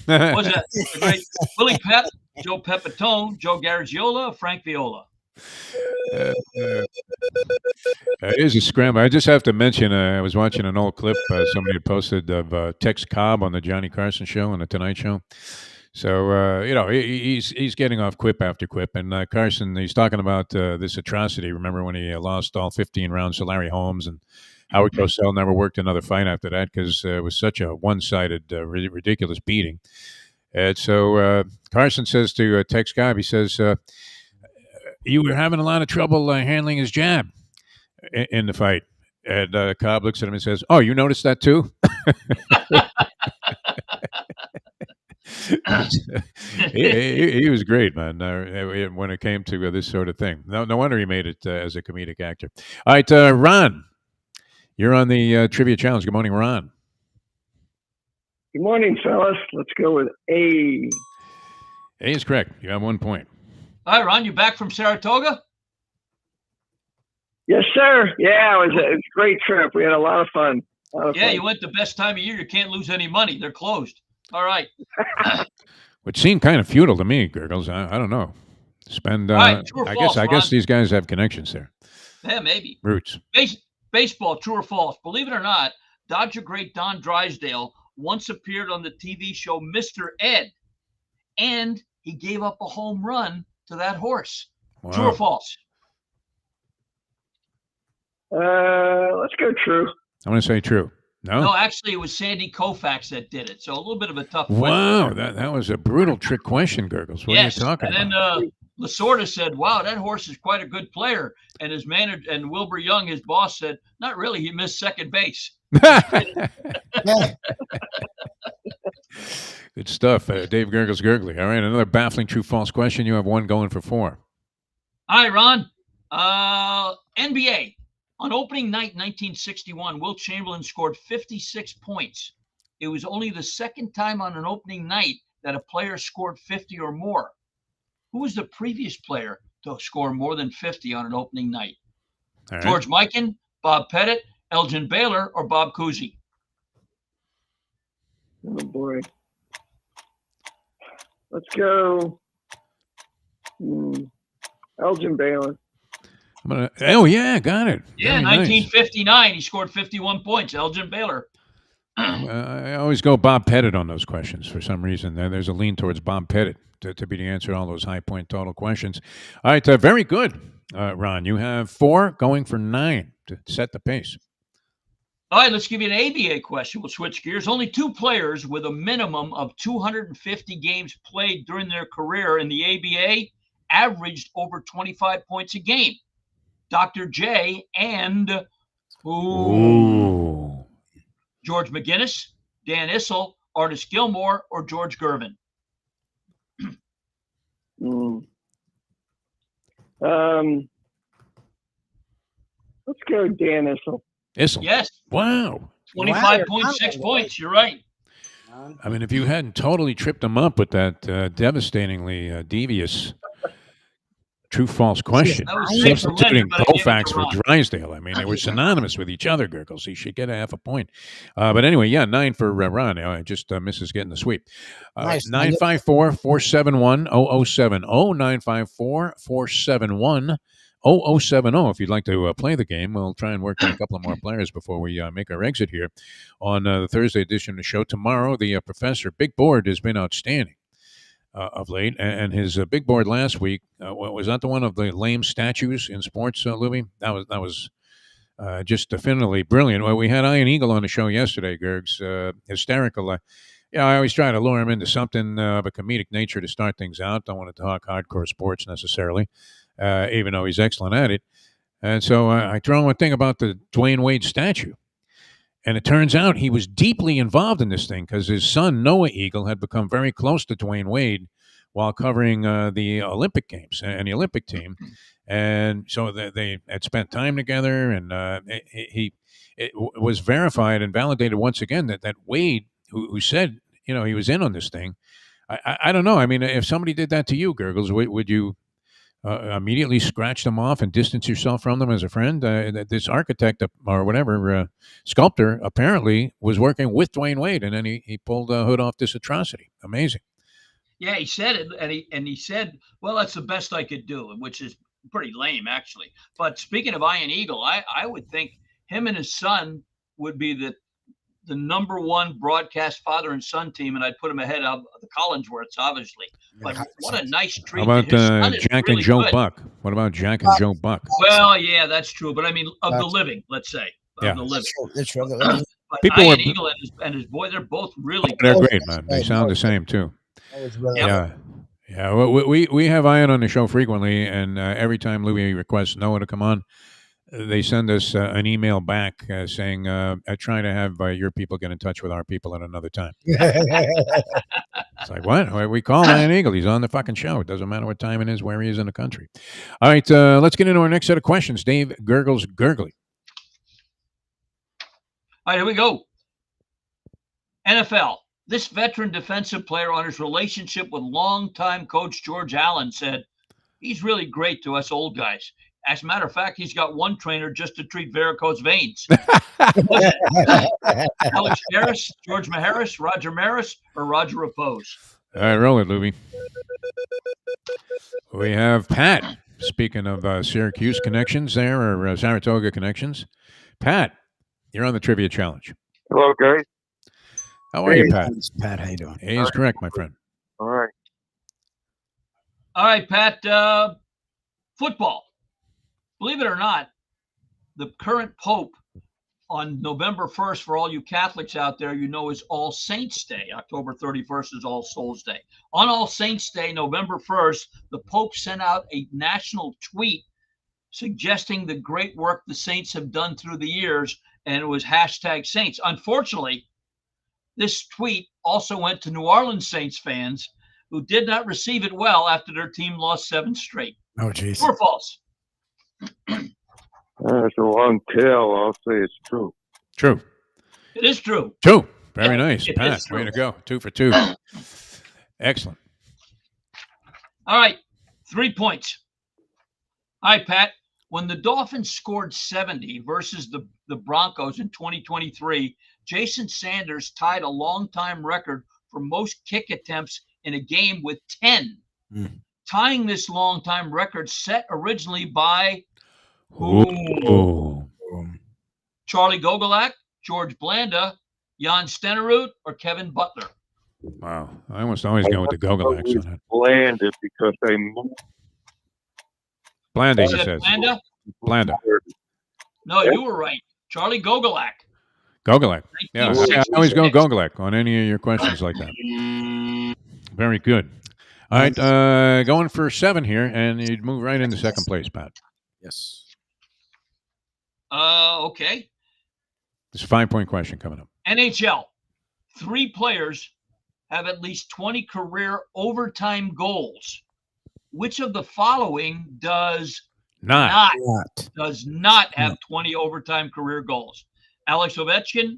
What was that? The great Willie Pep, Joe Pepitone, Joe Garagiola, Frank Viola. It is a scramble. I just have to mention, I was watching an old clip somebody had posted of Tex Cobb on the Johnny Carson show, on the Tonight Show. So, he's getting off quip after quip. And Carson, he's talking about this atrocity. Remember when he lost all 15 rounds to Larry Holmes, and Howard Cosell never worked another fight after that because it was such a one-sided, ridiculous beating. And so Carson says to Tex Cobb, he says, you were having a lot of trouble handling his jab in the fight. And Cobb looks at him and says, oh, you noticed that too? he was great, man, when it came to this sort of thing. No wonder he made it as a comedic actor. All right, Ron, you're on the Trivia Challenge. Good morning, Ron. Good morning, fellas. Let's go with A. A is correct. You have 1 point. All right, Ron, you back from Saratoga? Yes, sir. Yeah, it was a great trip. We had a lot of fun. You went the best time of year. You can't lose any money. They're closed. All right. Which seemed kind of futile to me, Gurggles. I don't know. Spend. Right, true or false, I guess these guys have connections there. Yeah, maybe. Roots. Baseball, true or false? Believe it or not, Dodger great Don Drysdale once appeared on the TV show Mr. Ed, and he gave up a home run to that horse. Wow. True or false? Let's go true. I'm going to say true. No, actually, it was Sandy Koufax that did it. So a little bit of a tough question. Wow, that was a brutal trick question, Gurggles. What are you talking about? And then Lasorda said, wow, that horse is quite a good player. And his manager, and Wilbur Young, his boss, said, not really. He missed second base. Good stuff. Dave Gurggles Gergely. All right, another baffling true-false question. You have 1 going for 4. All right, Ron. NBA. On opening night 1961, Wilt Chamberlain scored 56 points. It was only the second time on an opening night that a player scored 50 or more. Who was the previous player to score more than 50 on an opening night? All right. George Mikan, Bob Pettit, Elgin Baylor, or Bob Cousy? Oh boy. Let's go. Elgin Baylor. Oh yeah, got it. Yeah, Very nice. 1959. He scored 51 points. Elgin Baylor. I always go Bob Pettit on those questions for some reason. There's a lean towards Bob Pettit to be the answer to all those high point total questions. All right, very good, Ron. You have 4 going for 9 to set the pace. All right, let's give you an ABA question. We'll switch gears. Only 2 players with a minimum of 250 games played during their career in the ABA averaged over 25 points a game. Dr. J and George McGinnis, Dan Issel, Artis Gilmore, or George Gervin? Let's go Dan Issel. Issel? Yes. Wow. 25.6 points. You're right. I mean, if you hadn't totally tripped him up with that devastatingly devious true-false question, substituting Colfax for Drysdale. I mean, they were synonymous with each other, Gurggles. He should get a half a point. But anyway, 9 for Ron. I just misses getting the sweep. 954-471-0070. 954-471-0070. If you'd like to play the game, we'll try and work on a couple of more players before we make our exit here on the Thursday edition of the show. Tomorrow, the Professor Big Board has been outstanding of late, and his big board last week was that the one of the lame statues in sports, Lubie? That was just definitively brilliant. Well, we had Iron Eagle on the show yesterday, Gurgs, hysterical. I always try to lure him into something of a comedic nature to start things out. Don't want to talk hardcore sports necessarily, even though he's excellent at it. And so I throw him a thing about the Dwayne Wade statue. And it turns out he was deeply involved in this thing because his son, Noah Eagle, had become very close to Dwayne Wade while covering the Olympic Games and the Olympic team. And so they had spent time together, and it was verified and validated once again that Wade, who said, he was in on this thing. I don't know. I mean, if somebody did that to you, Gurggles, would you immediately scratch them off and distance yourself from them as a friend? This architect or whatever sculptor apparently was working with Dwayne Wade, and then he pulled the hood off this atrocity. Amazing. Yeah, he said it, and he said, well, that's the best I could do, which is pretty lame, actually. But speaking of Iron Eagle, I would think him and his son would be the number one broadcast father and son team, and I'd put him ahead of the Collinsworths, obviously. But what a nice treat. How about Jack and Joe Buck? What about Jack and Joe Buck? Well, yeah, that's true. But I mean, of the living, let's say. Of the living. That's true. But Iron Eagle and his boy, they're both really good. They're great, man. They sound the same, too. Yeah. Well, we have Ian on the show frequently, and every time Lubie requests Noah to come on, they send us an email back saying, trying to have your people get in touch with our people at another time. It's like, what? We call Iron Eagle. He's on the fucking show. It doesn't matter what time it is, where he is in the country. All right, let's get into our next set of questions. Dave Gurggles Gergely. All right, here we go. NFL. This veteran defensive player on his relationship with longtime coach George Allen said, he's really great to us old guys. As a matter of fact, he's got one trainer just to treat varicose veins. Alex Harris, George Maharis, Roger Maris, or Roger Repose? All right, roll it, Lubie. We have Pat. Speaking of Syracuse connections there, or Saratoga connections. Pat, you're on the Trivia Challenge. Hello, guys. How are you, Pat? Pat, how you doing? A is correct, my friend. All right. All right, Pat. Football. Believe it or not, the current Pope on November 1st, for all you Catholics out there, is All Saints Day. October 31st is All Souls Day. On All Saints Day, November 1st, the Pope sent out a national tweet suggesting the great work the Saints have done through the years, and it was #Saints. Unfortunately, this tweet also went to New Orleans Saints fans who did not receive it well after their team lost 7 straight. Oh, jeez. True or false? That's a long tale. I'll say it's true. True. It is true. True. Very nice, It Pat. is true. Way to go. 2 for 2. Excellent. All right. 3 points. All right, Pat. When the Dolphins scored 70 versus the Broncos in 2023, Jason Sanders tied a longtime record for most kick attempts in a game with 10. Tying this longtime record set originally by whom? Charlie Gogolak, George Blanda, Jan Stenerud, or Kevin Butler? Wow. I almost always go with the Gogolaks on it. Blanda because they moved. Blanda, he Said says. Blanda? Blanda. No, you were right. Charlie Gogolak. Gogolak. Yeah, I 1966. always go Gogolak on any of your questions like that. Very good. All right, going for 7 here, and you'd move right into second place, Pat. Yes. Okay. This is a 5-point question coming up. NHL. 3 players have at least 20 career overtime goals. Which of the following does not have 20 overtime career goals? Alex Ovechkin,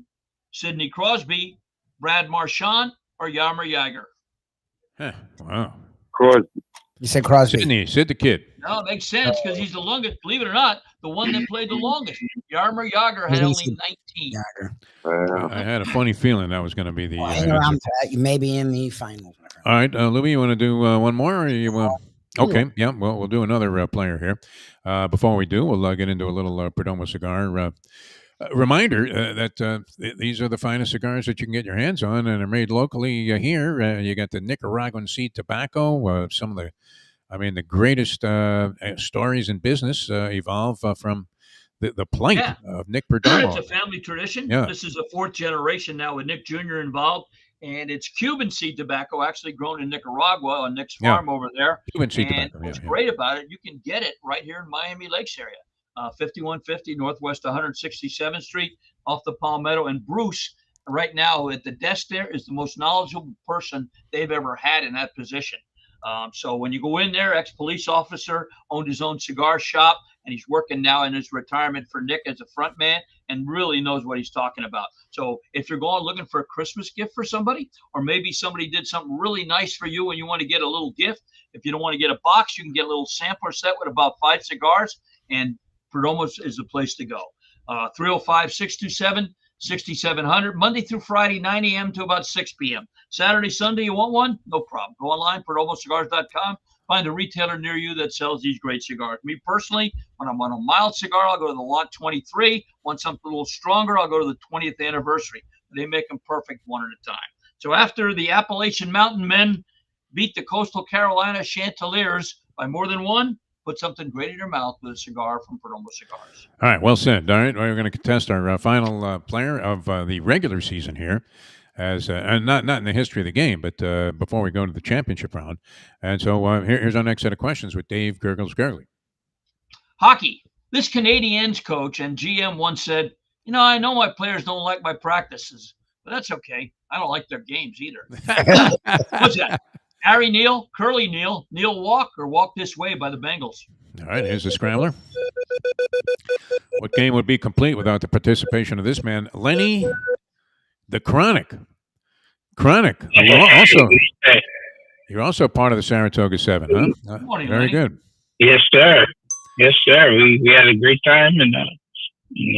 Sidney Crosby, Brad Marchand, or Jaromir Jagr? Wow. Crosby. You said Crosby. Sydney, Sid the Kid. No, it makes sense because he's the longest. Believe it or not, the one that played the longest. Jaromir Jagr had only 19. I had a funny feeling that was going to be the Hang around, Pat. You may be in the finals. All right, Lubie, you want to do one more? Or you, okay, yeah, well, we'll do another player here. Before we do, we'll get into a little Perdomo cigar. Reminder that these are the finest cigars that you can get your hands on, and are made locally here. You got the Nicaraguan seed tobacco, some of the greatest stories in business evolve from the plight of Nick Perdomo. It's a family tradition. Yeah. This is the 4th generation now with Nick Jr. involved, and it's Cuban seed tobacco actually grown in Nicaragua on Nick's farm over there. Cuban seed and tobacco. What's great about it, you can get it right here in Miami Lakes area. 5150 Northwest 167th Street off the Palmetto. And Bruce, right now at the desk there, is the most knowledgeable person they've ever had in that position. So when you go in there, ex-police officer, owned his own cigar shop, and he's working now in his retirement for Nick as a front man and really knows what he's talking about. So if you're going looking for a Christmas gift for somebody, or maybe somebody did something really nice for you and you want to get a little gift, if you don't want to get a box, you can get a little sampler set with about 5 cigars, and Perdomo is the place to go. 305-627-6700, Monday through Friday, 9 a.m. to about 6 p.m. Saturday, Sunday, you want one? No problem. Go online, perdomocigars.com. Find a retailer near you that sells these great cigars. Me personally, when I'm on a mild cigar, I'll go to the Lot 23. Want something a little stronger, I'll go to the 20th anniversary. They make them perfect one at a time. So after the Appalachian Mountain Men beat the Coastal Carolina Chanticleers by more than 1, put something great in your mouth with a cigar from Perdomo Cigars. All right, well said. All right, we're going to contest our final player of the regular season here, as not in the history of the game, but before we go to the championship round. And so here's our next set of questions with Dave Gurggles Gergely. Hockey. This Canadiens coach and GM once said, I know my players don't like my practices, but that's okay. I don't like their games either. What's that? Harry Neal, Curly Neal, Neal Walk, or Walk This Way by the Bengals? All right, here's the scrambler. What game would be complete without the participation of this man, Lenny the Chronic? Chronic. You're also part of the Saratoga 7, huh? Good morning, very Lenny. good. Yes, sir. Yes, sir. We had a great time, and I'm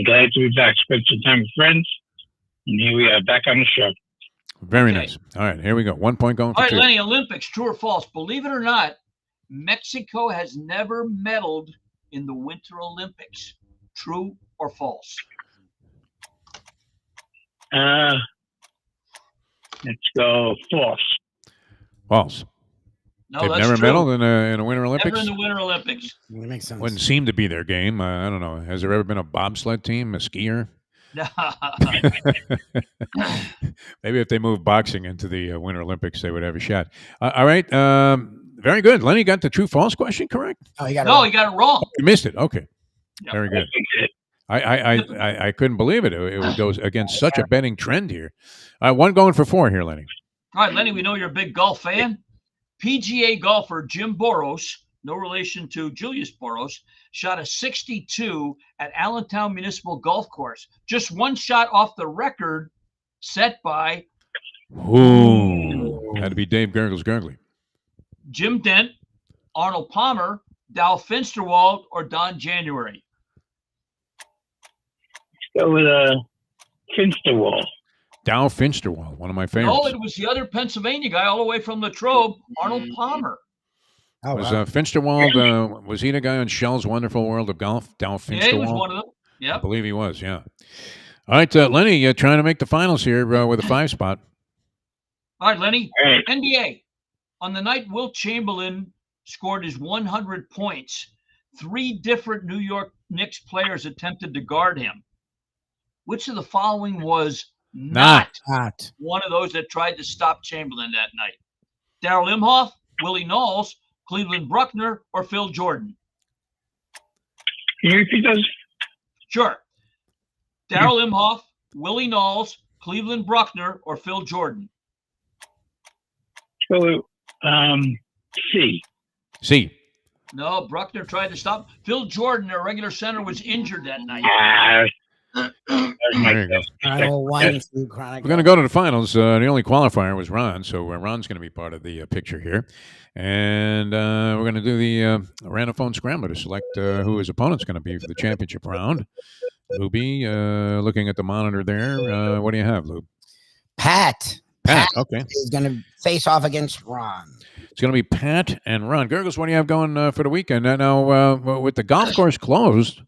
glad to be back. Spent some time with friends, and here we are back on the show. Very nice. All right, here we go. 1 point going for All right, 2. Lenny, Olympics, true or false? Believe it or not, Mexico has never medaled in the Winter Olympics. True or false? Let's go false. False. No, They've that's never true. medaled in a Winter Olympics? Never in the Winter Olympics. That makes sense. Wouldn't seem to be their game. I don't know. Has there ever been a bobsled team, a skier? Maybe if they move boxing into the Winter Olympics, they would have a shot. All right. Very good. Lenny got the true-false question correct? Oh, he got he got it wrong. You missed it. Okay. Yeah. Very good. I couldn't believe it. It goes against such a betting trend here. One going for 4 here, Lenny. All right, Lenny, we know you're a big golf fan. PGA golfer Jim Boros, no relation to Julius Boros, shot a 62 at Allentown Municipal Golf Course. Just one shot off the record set by Ooh. Had to be Dave Gurggles Gergely. Jim Dent, Arnold Palmer, Dal Finsterwald or Don January? Go with Finsterwall. Dow Finsterwald, one of my favorites. No, it was the other Pennsylvania guy all the way from Latrobe, Arnold Palmer. Oh, Was wow. Finsterwald, was he the guy on Shell's Wonderful World of Golf? Dow Finsterwald? Yeah, he was one of them. I Yep. believe he was, yeah. All right, Lenny, trying to make the finals here with a 5 spot. All right, Lenny. All right. NBA. On the night Wilt Chamberlain scored his 100 points, 3 different New York Knicks players attempted to guard him. Which of the following was not one of those that tried to stop Chamberlain that night? Darryl Imhoff, Willie Knowles, Cleveland Bruckner, or Phil Jordan? Can you repeat those? Sure. Darryl Imhoff, Willie Knowles, Cleveland Bruckner, or Phil Jordan? So, C. C. No, Bruckner tried to stop. Phil Jordan, their regular center, was injured that night. There you go. We're We're going to go to the finals. The only qualifier was Ron, so Ron's going to be part of the picture here. And we're going to do the random phone scrambler to select who his opponent's going to be for the championship round. Lubie, looking at the monitor there. What do you have, Lube? Pat. Pat, okay. Is going to face off against Ron. It's going to be Pat and Ron. Gurggles, what do you have going for the weekend? Now, with the golf course closed,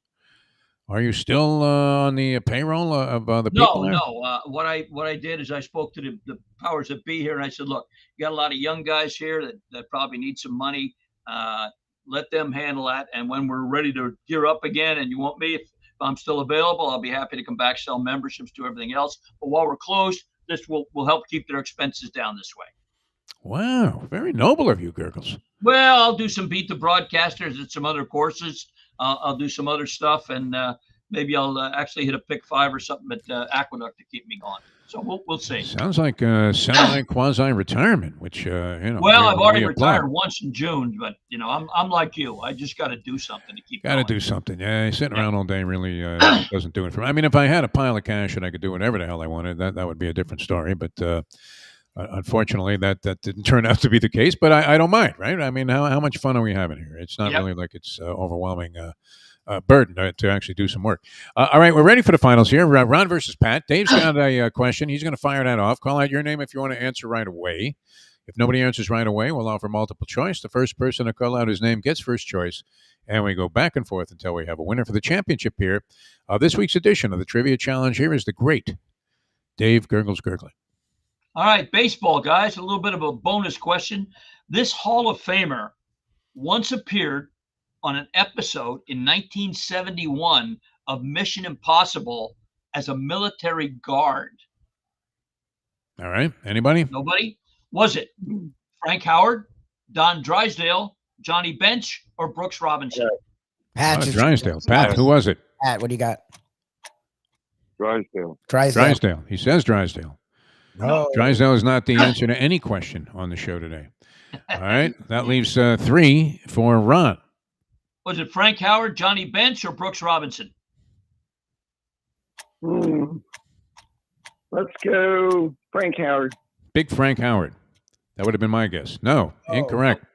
are you still on the payroll of the people there? No. What I did is I spoke to the powers that be here, and I said, look, you got a lot of young guys here that probably need some money. Let them handle that. And when we're ready to gear up again and you want me, if I'm still available, I'll be happy to come back, sell memberships, do everything else. But while we're closed, this will help keep their expenses down this way. Wow. Very noble of you, Gurggles. Well, I'll do some Beat the Broadcasters at some other courses. I'll do some other stuff, and maybe I'll actually hit a pick 5 or something at Aqueduct to keep me going. So we'll see. Sounds like quasi-retirement, which Well, I've already retired once in June, but I'm like you. I just got to do something to keep. Got to do something. Yeah, sitting around all day really doesn't do it for me. I mean, if I had a pile of cash and I could do whatever the hell I wanted, that would be a different story. But unfortunately, that didn't turn out to be the case. But I don't mind, right? I mean, how much fun are we having here? It's not really like it's overwhelming. Burden to actually do some work. All right, we're ready for the finals here. Ron versus Pat. Dave's got a question. He's going to fire that off. Call out your name if you want to answer right away. If nobody answers right away, we'll offer multiple choice. The first person to call out his name gets first choice, and we go back and forth until we have a winner for the championship here. This week's edition of the Trivia Challenge here is the great Dave Gurggles Gergely. All right, baseball, guys. A little bit of a bonus question. This Hall of Famer once appeared on an episode in 1971 of Mission Impossible as a military guard. All right. Anybody? Nobody? Was it Frank Howard, Don Drysdale, Johnny Bench, or Brooks Robinson? Pat. Drysdale. Pat, who was it? Pat, what do you got? Drysdale. Drysdale. He says Drysdale. No. Drysdale is not the answer to any question on the show today. All right. That leaves 3 for Ron. Was it Frank Howard, Johnny Bench, or Brooks Robinson? Let's go Frank Howard. Big Frank Howard. That would have been my guess. No, incorrect.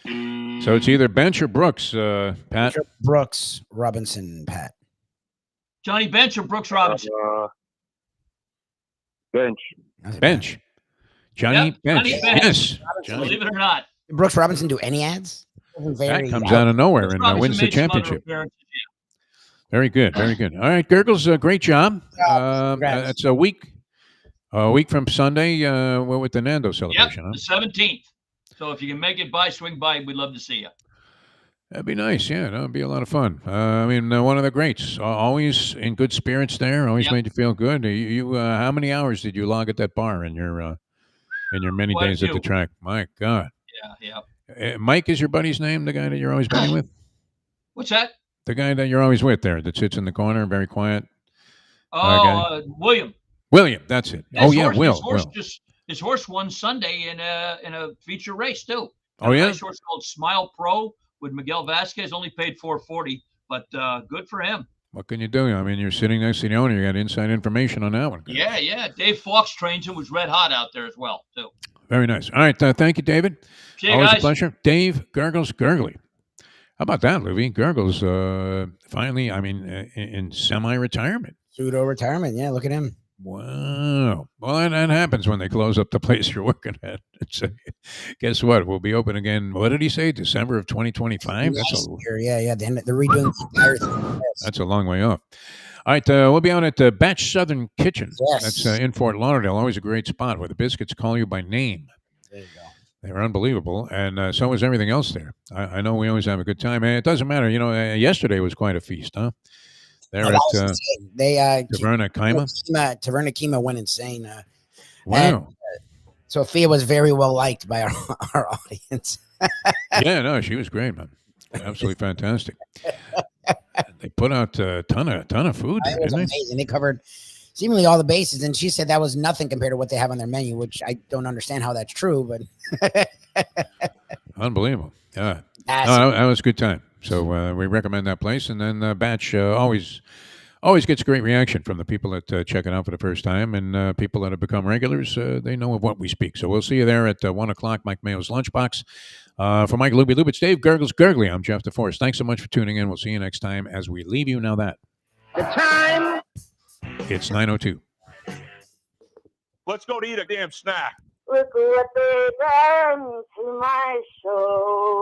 So it's either Bench or Brooks, Pat. Brooks, Robinson, Pat. Johnny Bench or Brooks Robinson? Bench. Bench. Johnny Bench. Johnny Bench. Yes. Believe it or not. Did Brooks Robinson do any ads? That comes out of nowhere and wins the championship. Very good. Very good. All right, Gurggles, great job. It's a week from Sunday with the Nando celebration. Yep, the 17th. So if you can make it by, swing by. We'd love to see you. That'd be nice. Yeah, that'd be a lot of fun. I mean, one of the greats. Always in good spirits there. Always made you feel good. You how many hours did you log at that bar in your many days at the track? My God. Yeah. Mike is your buddy's name, the guy that you're always buddy with? What's that? The guy that you're always with there that sits in the corner, very quiet. William. William, that's it. Will. His horse won Sunday in a feature race too. Oh yeah. His horse called Smile Pro with Miguel Vasquez, only paid $440, but good for him. What can you do? I mean, you're sitting next to the owner. You got inside information on that one. Yeah. Dave Fawkes trains him. Was red hot out there as well too. Very nice. All right, thank you, David. See you Always guys. a pleasure. Dave Gurggles Gergely. How about that, Lubie? Gurggles finally, I mean, in semi-retirement. Pseudo-retirement. Yeah, look at him. Wow. Well, that happens when they close up the place you're working at. Guess what? We'll be open again. What did he say? December of 2025? Next year. Yeah. They're redoing the entire thing. That's a long way off. All right, we'll be on at Batch Southern Kitchen. Yes. That's in Fort Lauderdale. Always a great spot where the biscuits call you by name. There you go. They're unbelievable, and so is everything else there. I know we always have a good time, and it doesn't matter. Yesterday was quite a feast, huh? There at Taverna Kima. Taverna Kima went insane. Wow. Sophia was very well liked by our audience. Yeah, no, she was great, man. Absolutely fantastic. They put out a ton of food. It was amazing. They covered seemingly all the bases, and she said that was nothing compared to what they have on their menu, which I don't understand how that's true, but unbelievable. Yeah, no, that was a good time. So we recommend that place, and then Batch always gets great reaction from the people that check it out for the first time, and people that have become regulars. They know of what we speak. So we'll see you there at 1:00. Mike Mayo's Lunchbox. For Mike Lubie, it's Dave Gurggles Gergely. I'm Jeff DeForest. Thanks so much for tuning in. We'll see you next time as we leave you. Now that the time. It's 9:02. Let's go to eat a damn snack. Look what they done to my soul.